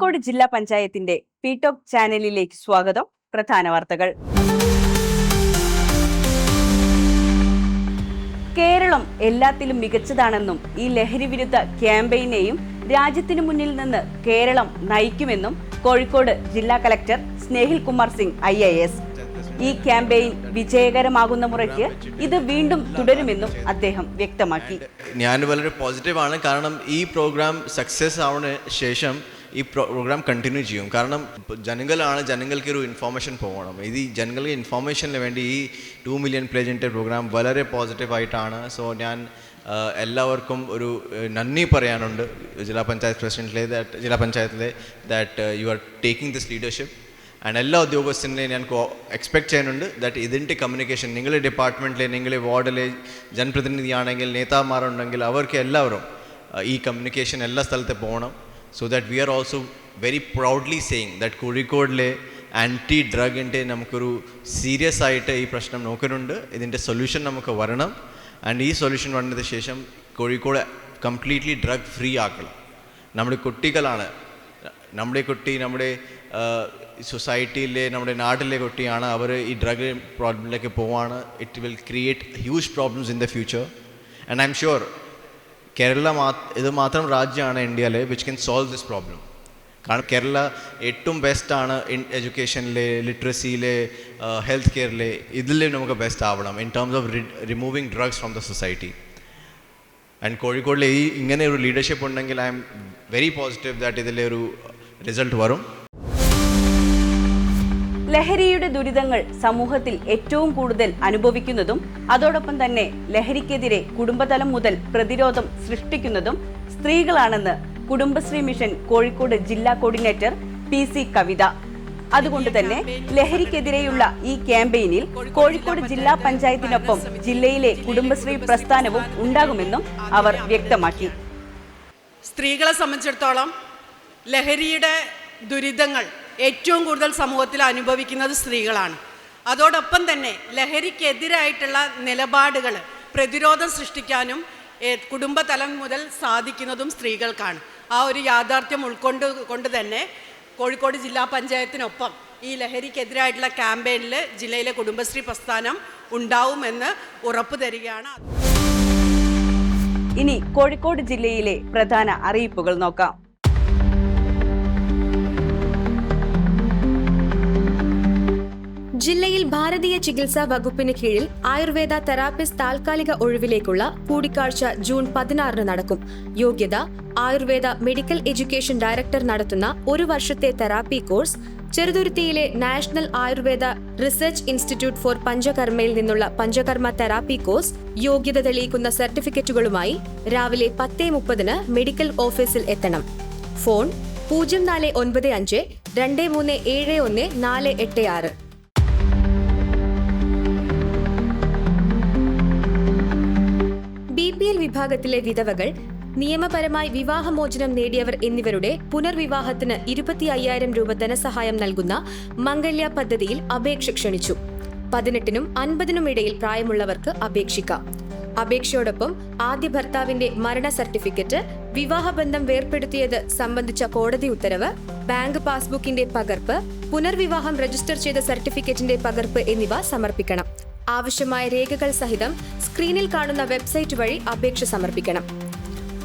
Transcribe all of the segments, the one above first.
കോഴിക്കോട് ജില്ലാ പഞ്ചായത്തിന്റെ പി-ടോക്ക് ചാനലിലേക്ക് സ്വാഗതം. പ്രധാന വാർത്തകൾ. കേരളം എല്ലാത്തിലും മികച്ചതാണെന്നും ഈ ലഹരി വിരുദ്ധ ക്യാമ്പയിനെയും രാജ്യത്തിനു മുന്നിൽ നിന്ന് കേരളം നയിക്കുമെന്നും കോഴിക്കോട് ജില്ലാ കളക്ടർ സ്നേഹിൽ കുമാർ സിംഗ് IAS. ഈ ക്യാമ്പയിൻ വിജയകരമാകുന്ന മുറയ്ക്ക് ഇത് വീണ്ടും തുടരുമെന്നും അദ്ദേഹം വ്യക്തമാക്കി. ഞാൻ വളരെ പോസിറ്റീവാണ്, കാരണം ഈ പ്രോഗ്രാം സക്സസ് ആവുന്ന ശേഷം ഈ പ്രോഗ്രാം കണ്ടിന്യൂ ചെയ്യും. കാരണം ജനങ്ങൾക്ക് ഒരു ഇൻഫോർമേഷൻ പോകണം. ഇത് ജനങ്ങൾക്ക് ഇൻഫോർമേഷന് വേണ്ടി ഈ 2 മില്യൺ പ്ലേജിൻ്റെ പ്രോഗ്രാം വളരെ പോസിറ്റീവായിട്ടാണ്. സോ ഞാൻ എല്ലാവർക്കും ഒരു നന്ദി പറയാനുണ്ട് ജില്ലാ പഞ്ചായത്തിലെ that you are taking this leadership. And എല്ലാ ഉദ്യോഗസ്ഥരെയും ഞാൻ എക്സ്പെക്ട് ചെയ്യുന്നുണ്ട് ദാറ്റ് ഇതിൻ്റെ കമ്മ്യൂണിക്കേഷൻ നിങ്ങളുടെ ഡിപ്പാർട്ട്മെൻറ്റിലെ, നിങ്ങളുടെ വാർഡിലെ ജനപ്രതിനിധിയാണെങ്കിൽ, നേതാമാരുണ്ടെങ്കിൽ അവർക്ക് എല്ലാവരും ഈ കമ്മ്യൂണിക്കേഷൻ എല്ലാ സ്ഥലത്ത് പോകണം. So that we are also very proudly saying that കോഴിക്കോടിലെ ആൻറ്റി ഡ്രഗിൻ്റെ നമുക്കൊരു സീരിയസ് ആയിട്ട് ഈ പ്രശ്നം നോക്കുന്നുണ്ട്. ഇതിൻ്റെ സൊല്യൂഷൻ നമുക്ക് വരണം. ആൻഡ് ഈ സൊല്യൂഷൻ വന്നതിന് ശേഷം കോഴിക്കോട് കംപ്ലീറ്റ്ലി ഡ്രഗ് ഫ്രീ ആക്കണം. നമ്മുടെ കുട്ടികളാണ്, നമ്മുടെ കുട്ടി നമ്മുടെ സൊസൈറ്റിയിലെ, നമ്മുടെ നാട്ടിലെ കുട്ടിയാണ്. അവർ ഈ ഡ്രഗ് പ്രോബ്ലമിലേക്ക് പോവാണ്. It will create huge problems in the future. And I am sure Kerala ഇത് മാത്രം രാജ്യമാണ് ഇന്ത്യയിലെ which can solve this problem. കാരണം കേരള ഏറ്റവും ബെസ്റ്റാണ് എഡ്യൂക്കേഷനിലെ, ലിറ്ററസിയിലെ, ഹെൽത്ത് കെയറിലെ, ഇതിലെ നമുക്ക് ബെസ്റ്റ് ആവണം in terms of removing drugs from the society. And കോഴിക്കോടിലെ ഇങ്ങനെ ഒരു ലീഡർഷിപ്പ് ഉണ്ടെങ്കിൽ I'm very positive that ഇതിലെ ഒരു റിസൾട്ട് വരും. ലഹരിയുടെ ദുരിതങ്ങൾ സമൂഹത്തിൽ ഏറ്റവും കൂടുതൽ അനുഭവിക്കുന്നതും അതോടൊപ്പം തന്നെ ലഹരിക്കെതിരെ കുടുംബതലം മുതൽ പ്രതിരോധം സൃഷ്ടിക്കുന്നതും സ്ത്രീകളാണെന്ന് കുടുംബശ്രീ മിഷൻ കോഴിക്കോട് ജില്ലാ കോർഡിനേറ്റർ PC കവിത. അതുകൊണ്ട് തന്നെ ലഹരിക്കെതിരെയുള്ള ഈ ക്യാമ്പയിനിൽ കോഴിക്കോട് ജില്ലാ പഞ്ചായത്തിനൊപ്പം ജില്ലയിലെ കുടുംബശ്രീ പ്രസ്ഥാനവും ഉണ്ടാകുമെന്നും അവർ വ്യക്തമാക്കി. സ്ത്രീകളെ സംബന്ധിച്ചിടത്തോളം ലഹരിയുടെ ദുരിതങ്ങൾ ഏറ്റവും കൂടുതൽ സമൂഹത്തിൽ അനുഭവിക്കുന്നത് സ്ത്രീകളാണ്. അതോടൊപ്പം തന്നെ ലഹരിക്കെതിരായിട്ടുള്ള നിലപാടുകൾ, പ്രതിരോധം സൃഷ്ടിക്കാനും കുടുംബതലം മുതൽ സാധിക്കുന്നതും സ്ത്രീകൾക്കാണ്. ആ ഒരു യാഥാർത്ഥ്യം ഉൾക്കൊണ്ട് തന്നെ കോഴിക്കോട് ജില്ലാ പഞ്ചായത്തിനൊപ്പം ഈ ലഹരിക്കെതിരായിട്ടുള്ള ക്യാമ്പയിനിൽ ജില്ലയിലെ കുടുംബശ്രീ പ്രസ്ഥാനം ഉണ്ടാവുമെന്ന് ഉറപ്പു തരികയാണ്. ഇനി കോഴിക്കോട് ജില്ലയിലെ പ്രധാന അറിയിപ്പുകൾ നോക്കാം. ജില്ലയിൽ ഭാരതീയ ചികിത്സാ വകുപ്പിന് കീഴിൽ ആയുർവേദ തെറാപ്പിസ്റ്റ് താൽക്കാലിക ഒഴിവിലേക്കുള്ള കൂടിക്കാഴ്ച ജൂൺ 16 നടക്കും. യോഗ്യത: ആയുർവേദ മെഡിക്കൽ എഡ്യൂക്കേഷൻ ഡയറക്ടർ നടത്തുന്ന 1 വർഷത്തെ തെറാപ്പി കോഴ്സ്, ചെറുതുരുത്തിയിലെ national Ayurveda research institute for പഞ്ചകർമ്മയിൽ നിന്നുള്ള പഞ്ചകർമ്മ തെറാപ്പി കോഴ്സ്. യോഗ്യത തെളിയിക്കുന്ന സർട്ടിഫിക്കറ്റുകളുമായി രാവിലെ 10:30 മെഡിക്കൽ ഓഫീസിൽ എത്തണം. ഫോൺ 0495 2371 486. BPL വിഭാഗത്തിലെ വിധവകൾ, നിയമപരമായി വിവാഹമോചനം നേടിയവർ എന്നിവരുടെ പുനർവിവാഹത്തിന് 25,000 രൂപ ധനസഹായം നൽകുന്ന മംഗല്യ പദ്ധതിയിൽ അപേക്ഷ ക്ഷണിച്ചു. 18-നും 50-നും ഇടയിൽ പ്രായമുള്ളവർക്ക് അപേക്ഷിക്കാം. അപേക്ഷയോടൊപ്പം ആദ്യ ഭർത്താവിന്റെ മരണ സർട്ടിഫിക്കറ്റ്, വിവാഹബന്ധം വേർപ്പെടുത്തിയത് സംബന്ധിച്ച കോടതി ഉത്തരവ്, ബാങ്ക് പാസ്ബുക്കിന്റെ പകർപ്പ്, പുനർവിവാഹം രജിസ്റ്റർ ചെയ്ത സർട്ടിഫിക്കറ്റിന്റെ പകർപ്പ് എന്നിവ സമർപ്പിക്കണം. ആവശ്യമായ രേഖകൾ സഹിതം സ്ക്രീനിൽ കാണുന്ന വെബ്സൈറ്റ് വഴി അപേക്ഷ സമർപ്പിക്കണം.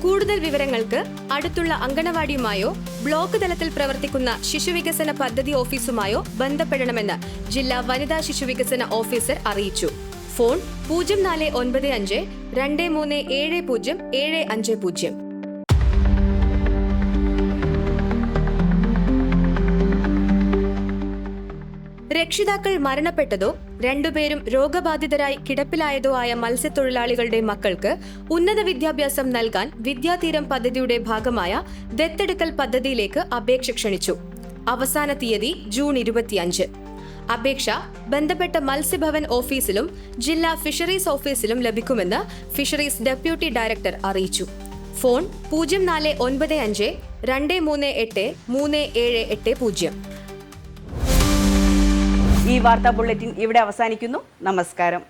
കൂടുതൽ വിവരങ്ങൾക്ക് അടുത്തുള്ള അങ്കണവാടിയുമായോ ബ്ലോക്ക് തലത്തിൽ പ്രവർത്തിക്കുന്ന ശിശുവികസന പദ്ധതി ഓഫീസുമായോ ബന്ധപ്പെടണമെന്ന് ജില്ലാ വനിതാ ശിശുവികസന ഓഫീസർ അറിയിച്ചു. ഫോൺ 0495 2370 750. രക്ഷിതാക്കൾ മരണപ്പെട്ടതോ 2 പേരും രോഗബാധിതരായി കിടപ്പിലായതോ ആയ മത്സ്യത്തൊഴിലാളികളുടെ മക്കൾക്ക് ഉന്നത വിദ്യാഭ്യാസം നൽകാൻ വിദ്യാതീരം പദ്ധതിയുടെ ഭാഗമായ ദത്തെടുക്കൽ പദ്ധതിയിലേക്ക് അപേക്ഷ ക്ഷണിച്ചു. അവസാന തീയതി ജൂൺ 25. അപേക്ഷ ബന്ധപ്പെട്ട മത്സ്യഭവൻ ഓഫീസിലും ജില്ലാ ഫിഷറീസ് ഓഫീസിലും ലഭിക്കുമെന്ന് ഫിഷറീസ് ഡെപ്യൂട്ടി ഡയറക്ടർ അറിയിച്ചു. ഫോൺ 0495 238 3780. ഈ വാർത്താ ബുള്ളറ്റിൻ ഇവിടെ അവസാനിക്കുന്നു. നമസ്കാരം.